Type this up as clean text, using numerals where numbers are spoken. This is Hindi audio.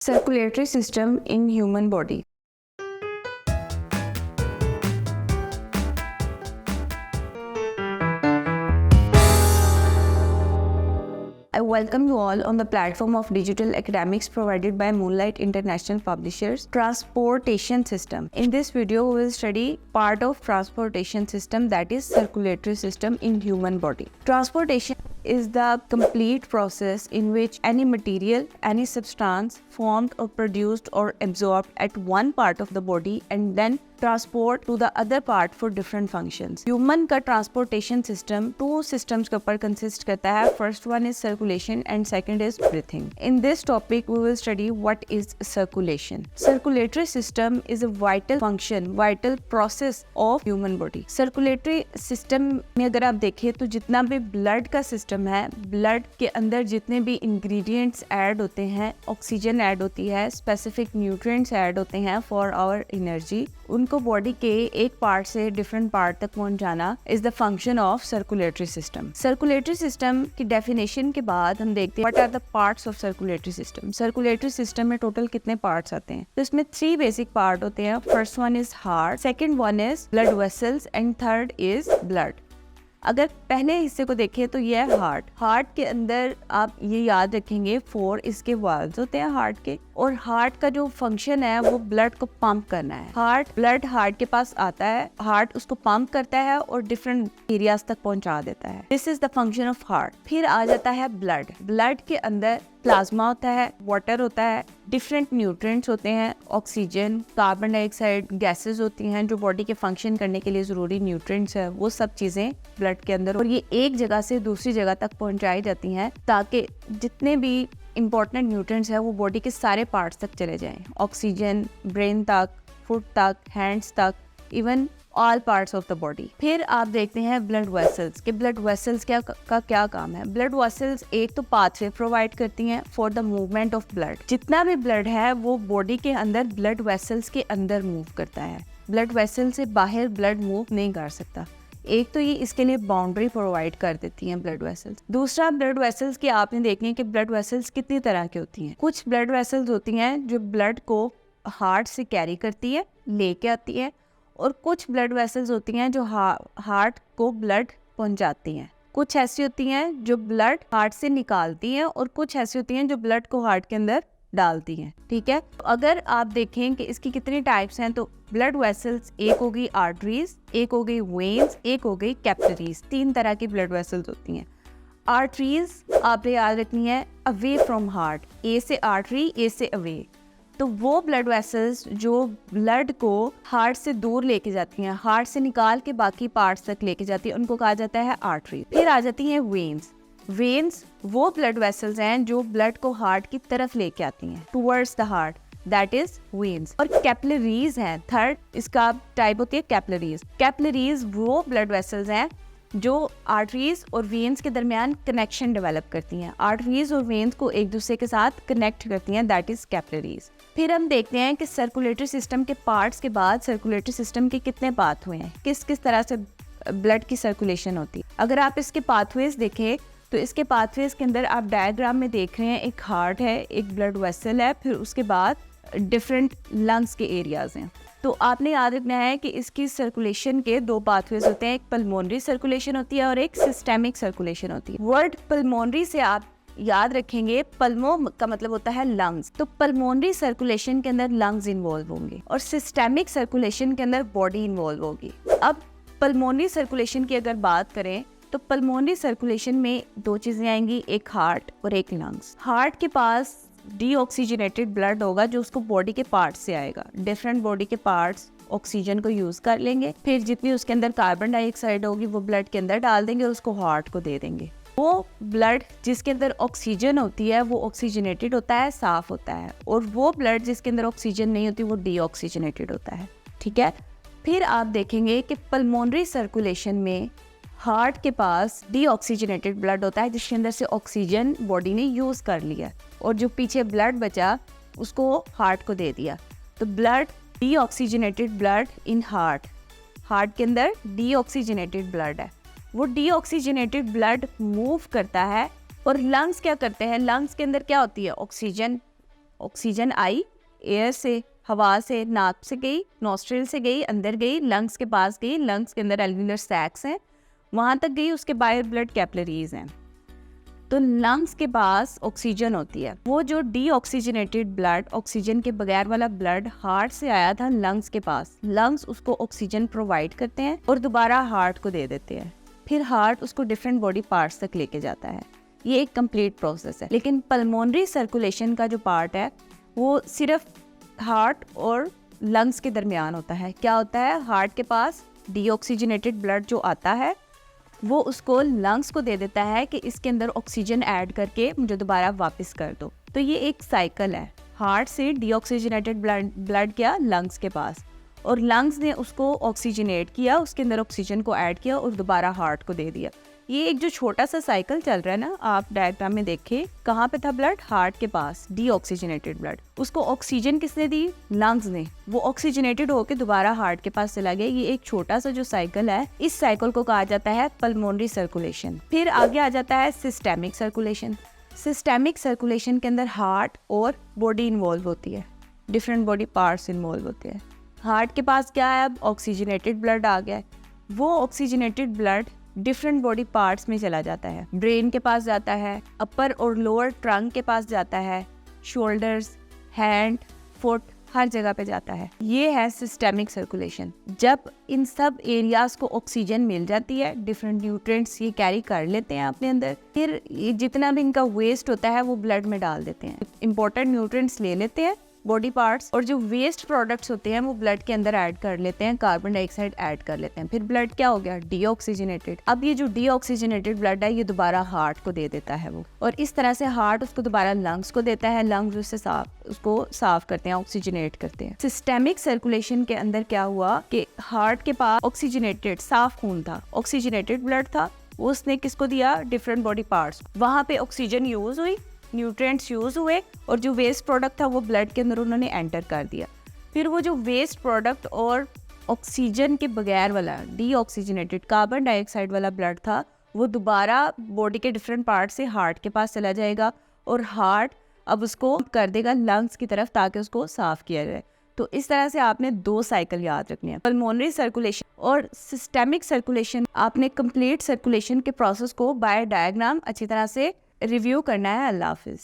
Circulatory system in human body. I welcome you all on the platform of digital academics provided by Moonlight International Publishers. Transportation system. In this video, we will study part of transportation system, that is circulatory system in human body. Transportation is the complete process in which any material, any substance formed or produced or absorbed at one part of the body and then transport to the other part for different functions. Human का ट्रांसपोर्टेशन सिस्टम टू सिस्टम्स के ऊपर कंसिस्ट करता है। First one is circulation and second is breathing. In this topic we will study what is circulation. Circulatory system is a vital function, vital process of human body. Circulatory system में अगर आप देखें तो जितना भी ब्लड का सिस्टम है, ब्लड के अंदर जितने भी इंग्रेडिएंट्स ऐड होते हैं, ऑक्सीजन ऐड होती है, स्पेसिफिक न्यूट्रिएंट्स ऐड होते हैं फॉर आवर एनर्जी, उनको बॉडी के एक पार्ट से डिफरेंट पार्ट तक पहुंचाना is the function of circulatory system. Circulatory system की डेफिनेशन के बाद हम देखते हैं what are the parts of circulatory system. Circulatory system में टोटल कितने पार्ट्स आते हैं? तो इसमें 3 बेसिक पार्ट होते हैं। First one is heart, second one is blood vessels and third is blood. अगर पहले हिस्से को देखें तो ये है हार्ट। हार्ट के अंदर आप ये याद रखेंगे 4 इसके वाल्व्स होते हैं हार्ट के, और हार्ट का जो फंक्शन है वो ब्लड को पंप करना है। ब्लड हार्ट के पास आता है, हार्ट उसको पंप करता है और डिफरेंट एरियाज तक पहुंचा देता है। This is the function of heart. फिर आ जाता है ब्लड। ब्लड के अंदर प्लाज्मा होता है, वाटर होता है, डिफरेंट न्यूट्रिएंट्स होते हैं, ऑक्सीजन, कार्बन डाइऑक्साइड, गैसेस होती हैं जो बॉडी के फंक्शन करने के लिए जरूरी न्यूट्रिएंट्स है, वो सब चीजें ब्लड के अंदर, और ये एक जगह से दूसरी जगह तक पहुंचाई जाती हैं ताकि जितने भी इंपॉर्टेंट न्यूट्रिएंट्स है वो बॉडी के सारे पार्ट्स तक चले जाएं। ऑक्सीजन ब्रेन तक, फुट तक, हैंड्स तक, even all parts of the body. फिर आप देखते हैं ब्लड वेसल्स के ब्लड वेसल्स क्या काम है। ब्लड वेसल्स एक तो पाथवे प्रोवाइड करती हैं for the movement of blood. जितना भी ब्लड है वो बॉडी के अंदर ब्लड वेसल्स के अंदर मूव करता है। ब्लड वेसल से बाहर ब्लड मूव नहीं कर सकता। एक तो ये इसके लिए बाउंड्री प्रोवाइड कर देती हैं ब्लड वेसल्स। दूसरा, ब्लड वेसल्स की आपने देखनी है कि ब्लड वेसल्स कितनी तरह की होती हैं। कुछ ब्लड वेसल्स होती हैं जो ब्लड को हार्ट से कैरी करती है, लेके आती है, और कुछ ब्लड वेसल्स होती हैं जो हार्ट को ब्लड पहुंचाती हैं। कुछ ऐसी होती हैं जो ब्लड हार्ट से निकालती हैं और कुछ ऐसी होती हैं जो ब्लड को हार्ट के अंदर डालती हैं। ठीक है, तो अगर आप देखें कि इसकी कितनी टाइप्स हैं तो ब्लड वेसल्स एक हो गई आर्टरीज, एक हो गई वेन्स, एक हो गई कैपिलरीज। 3 तरह की ब्लड वेसल्स होती हैं। आर्टरीज आपने याद रखनी है अवे फ्रॉम हार्ट, ए से आर्टरी, ए से अवे। तो वो ब्लड वेसल्स जो ब्लड को हार्ट से दूर लेके जाती हैं, हार्ट से निकाल के बाकी पार्ट्स तक लेके जाती है, उनको कहा जाता है आर्टरी। फिर आ जाती हैं वेन्स। वेन्स वो ब्लड वेसल्स हैं जो ब्लड को हार्ट की तरफ लेके आती हैं, towards the heart, that is veins. और कैपिलरीज हैं, थर्ड इसका टाइप होती है कैपिलरीज। कैपिलरीज वो ब्लड वेसल्स हैं जो आर्टरीज और वेन्स के दरमियान कनेक्शन डेवलप करती हैं, आर्टरीज और वेन्स को एक दूसरे के साथ कनेक्ट करती हैं, दैट इज कैपिलरीज। फिर हम देखते हैं कि सर्कुलेटरी सिस्टम के पार्ट्स के बाद सर्कुलेटरी सिस्टम के कितने पाथवे हैं, किस किस तरह से ब्लड की सर्कुलेशन होती है। अगर आप इसके पाथवेज देखें तो इसके पाथवेज के अंदर आप डायग्राम में देख रहे हैं एक हार्ट है, एक ब्लड वेसल है, फिर उसके बाद डिफरेंट लंग्स के एरियाज हैं। तो आपने याद रखना है कि इसकी सर्कुलेशन के 2 पाथवेज होते हैं, एक पल्मोनरी सर्कुलेशन होती है और एक सिस्टेमिक सर्कुलेशन होती है। वर्ड पल्मोनरी से आप याद रखेंगे, पल्मो का मतलब होता है लंग्स, तो पल्मोनरी सर्कुलेशन के अंदर लंग्स इन्वॉल्व होंगे और सिस्टेमिक सर्कुलेशन के अंदर बॉडी इन्वॉल्व होगी। अब पल्मोनरी सर्कुलेशन की अगर बात करें तो पल्मोनरी सर्कुलेशन में 2 चीजें आएंगी, एक हार्ट और एक लंग्स। हार्ट के पास डीऑक्सीजनेटेड ब्लड होगा जो उसको बॉडी के पार्ट्स से आएगा। डिफरेंट बॉडी के पार्ट्स ऑक्सीजन को यूज कर लेंगे, फिर जितनी उसके अंदर कार्बन डाइऑक्साइड होगी वो ब्लड के अंदर डाल देंगे और उसको हार्ट को दे देंगे। वो ब्लड जिसके अंदर ऑक्सीजन होती है वो ऑक्सीजनेटेड होता है, साफ होता है, और वो ब्लड जिसके अंदर ऑक्सीजन नहीं होती वो डीऑक्सीजनेटेड होता है। ठीक है, फिर आप देखेंगे कि पल्मोनरी सर्कुलेशन में हार्ट के पास डीऑक्सीजनेटेड ब्लड होता है जिसके अंदर से ऑक्सीजन बॉडी ने यूज कर लिया और जो पीछे ब्लड बचा उसको हार्ट को दे दिया। तो blood deoxygenated blood in heart, heart के अंदर डीऑक्सीजनेटेड ब्लड है, वो डीऑक्सीजनेटेड ब्लड मूव करता है। और लंग्स क्या करते हैं, लंग्स के अंदर क्या होती है, ऑक्सीजन ऑक्सीजन आई एयर से, हवा से, नाक से गई, नॉस्ट्रिल से गई, अंदर गई, लंग्स के पास गई, लंग्स के अंदर एल्वियुलर सैक्स हैं, वहाँ तक गई, उसके बाहर ब्लड कैपिलरीज हैं। तो लंग्स के पास ऑक्सीजन होती है, वो जो डीऑक्सीजनेटेड ब्लड, ऑक्सीजन के बगैर वाला ब्लड हार्ट से आया था लंग्स के पास, लंग्स उसको ऑक्सीजन प्रोवाइड करते हैं और दोबारा हार्ट को दे देते हैं, फिर हार्ट उसको डिफरेंट बॉडी पार्ट्स तक लेके जाता है। ये एक कंप्लीट प्रोसेस है। लेकिन पल्मोनरी सर्कुलेशन का जो पार्ट है वो सिर्फ हार्ट और लंग्स के दरमियान होता है। क्या होता है, हार्ट के पास डीऑक्सीजनेटेड ब्लड जो आता है वो उसको लंग्स को दे देता है कि इसके अंदर ऑक्सीजन ऐड करके मुझे दोबारा वापस कर दो। तो ये एक साइकिल है, हार्ट से डीऑक्सीजनेटेड ब्लड गया लंग्स के पास और लंग्स ने उसको ऑक्सीजनेट किया, उसके अंदर ऑक्सीजन को ऐड किया और दोबारा हार्ट को दे दिया। ये एक जो छोटा सा साइकिल चल रहा है ना, आप डायग्राम में देखिए, कहाँ पे था ब्लड, हार्ट के पास, डीऑक्सीजनेटेड ब्लड, उसको ऑक्सीजन किसने दी, लंग्स ने, वो ऑक्सीजनेटेड होकर दोबारा हार्ट के पास चला गया। ये एक छोटा सा जो साइकिल है, इस साइकिल को कहा जाता है पल्मोनरी सर्कुलेशन। फिर आगे आ जाता है सिस्टेमिक सर्कुलेशन। सिस्टेमिक सर्कुलेशन के अंदर हार्ट और बॉडी इन्वॉल्व होती है, डिफरेंट बॉडी पार्ट्स इन्वॉल्व होते हैं। हार्ट के पास क्या है, अब ऑक्सीजनेटेड ब्लड आ गया है, वो oxygenated blood different body parts में चला जाता है, ब्रेन के पास जाता है, अपर और लोअर ट्रंक के पास जाता है, शोल्डर्स, हैंड, फुट, हर जगह पे जाता है। ये है सिस्टेमिक सर्कुलेशन। जब इन सब एरियाज को ऑक्सीजन मिल जाती है, डिफरेंट न्यूट्रिएंट्स ये कैरी कर लेते हैं अपने अंदर, फिर जितना भी इनका वेस्ट होता है वो ब्लड में डाल देते हैं। इंपॉर्टेंट न्यूट्रिएंट्स ले लेते हैं बॉडी पार्ट्स और जो वेस्ट प्रोडक्ट्स होते हैं वो ब्लड के अंदर ऐड कर लेते हैं, कार्बन डाइऑक्साइड ऐड कर लेते हैं, फिर ब्लड क्या हो गया, डीऑक्सीजनेटेड। अब ये जो डीऑक्सीजनेटेड ब्लड है ये दोबारा हार्ट को दे देता है वो, और इस तरह से हार्ट उसको दोबारा लंग्स को देता है, लंग्स उसको साफ करते हैं, ऑक्सीजनेट करते हैं। सिस्टेमिक सर्कुलेशन के अंदर क्या हुआ कि हार्ट के पास ऑक्सीजनेटेड साफ खून था, ऑक्सीजनेटेड ब्लड था, उसने किसको दिया, डिफरेंट बॉडी पार्ट्स, वहां पे ऑक्सीजन यूज हुई, न्यूट्रिएंट्स यूज हुए और जो वेस्ट प्रोडक्ट था वो ब्लड के अंदर उन्होंने एंटर कर दिया। फिर वो जो वेस्ट प्रोडक्ट और ऑक्सीजन के बगैर वाला डीऑक्सीजनेटेड कार्बन डाइऑक्साइड वाला ब्लड था वो दोबारा बॉडी के डिफरेंट पार्ट से हार्ट के पास चला जाएगा और हार्ट अब उसको कर देगा लंग्स की तरफ ताकि उसको साफ किया जाए। तो इस तरह से आपने दो साइकिल याद रखनी है, पल्मोनरी सर्कुलेशन और सिस्टेमिक सर्कुलेशन। आपने कंप्लीट सर्कुलेशन के प्रोसेस को बाय डायग्राम अच्छी तरह से रिव्यू करना है। अल्लाह हाफिज।